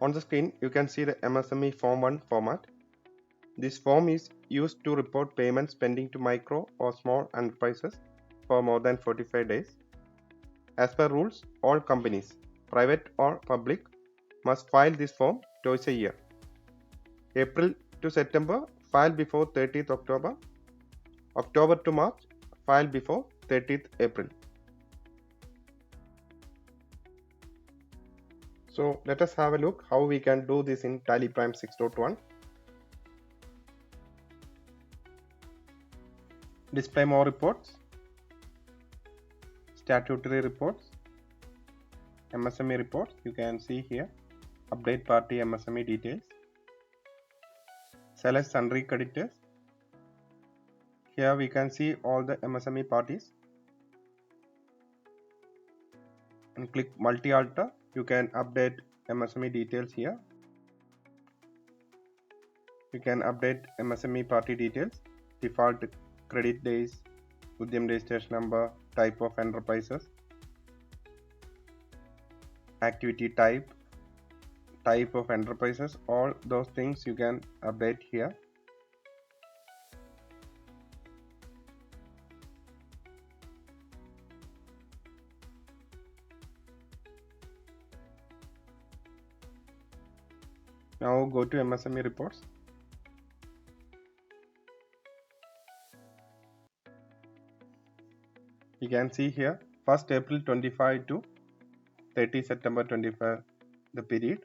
On the screen, you can see the MSME Form 1 format. This form is used to report payments pending to micro or small enterprises for more than 45 days. As per rules, all companies, private or public, must file this form twice a year. April to September, file before 30th October. October to March, file before 30th April. So let us have a look how we can do this in Tally Prime 6.1. Display more reports, statutory reports, MSME reports. You can see here, update party MSME details. Select sundry creditors. Here we can see all the MSME parties. And click multi-alter. You can update MSME details here. You can update MSME party details, default credit days, Udyam registration number, type of enterprises, activity type of enterprises, all those things you can update here. Now go to MSME reports. You can see here 1st April 25 to 30 September 25, the period.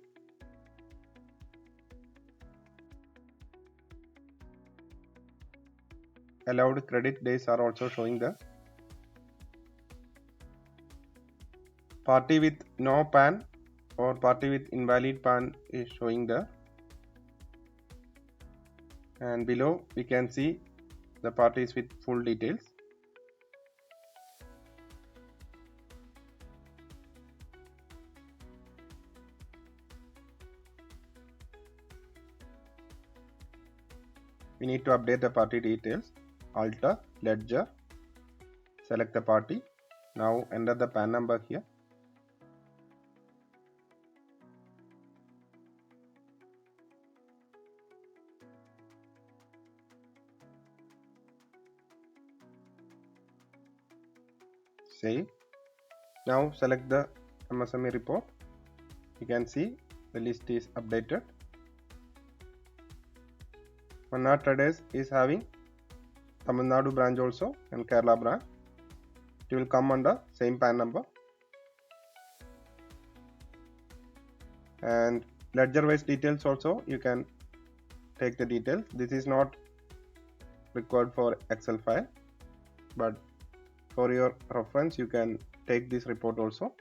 Allowed credit days are also showing there. Party with no PAN or party with invalid PAN is showing there. And below we can see the parties with full details. We need to update the party details. Alter, ledger, select the party. Now enter the PAN number here. Save. Now select the MSME report. You can see the list is updated. Manna Traders is having Tamil Nadu branch also and Kerala branch. It will come under same PAN number. And ledger wise details also you can take the details. This is not required for Excel file, but for your reference you can take this report also.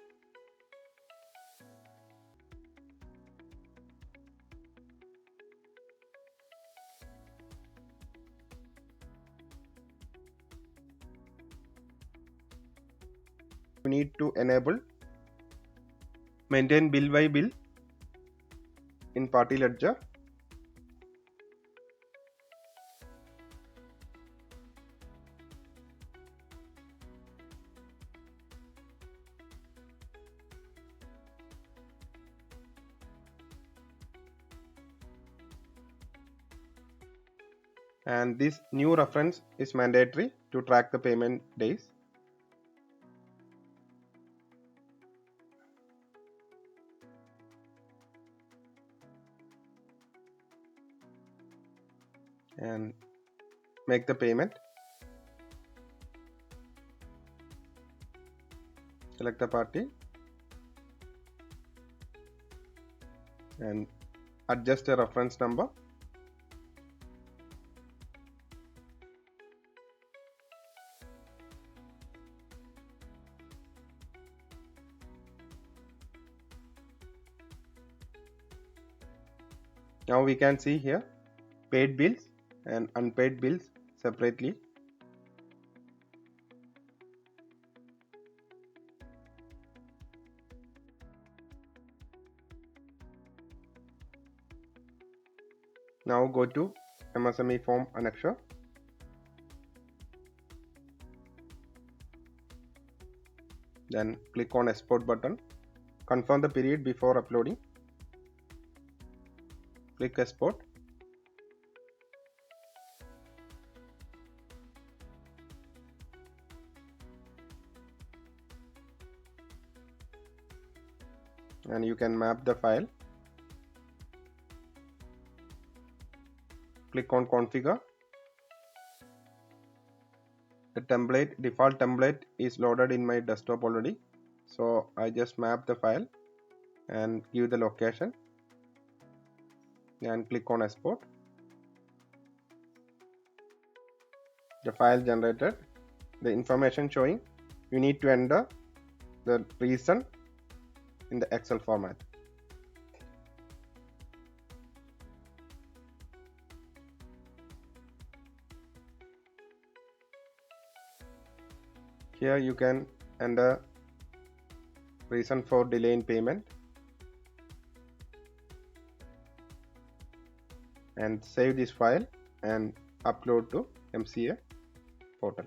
We need to enable maintain bill by bill in party ledger. And this new reference is mandatory to track the payment days. And make the payment. Select the party and adjust the reference number. Now we can see here paid bills and unpaid bills separately. Now go to MSME Form Annexure. Then click on Export button. Confirm the period before uploading. click export. And you can map the file. Click on configure. The default template is loaded in my desktop already, so I just map the file and give the location and click on export. The file generated, the information showing you need to enter the reason in the Excel format. Here you can enter reason for delay in payment and save this file and upload to MCA portal.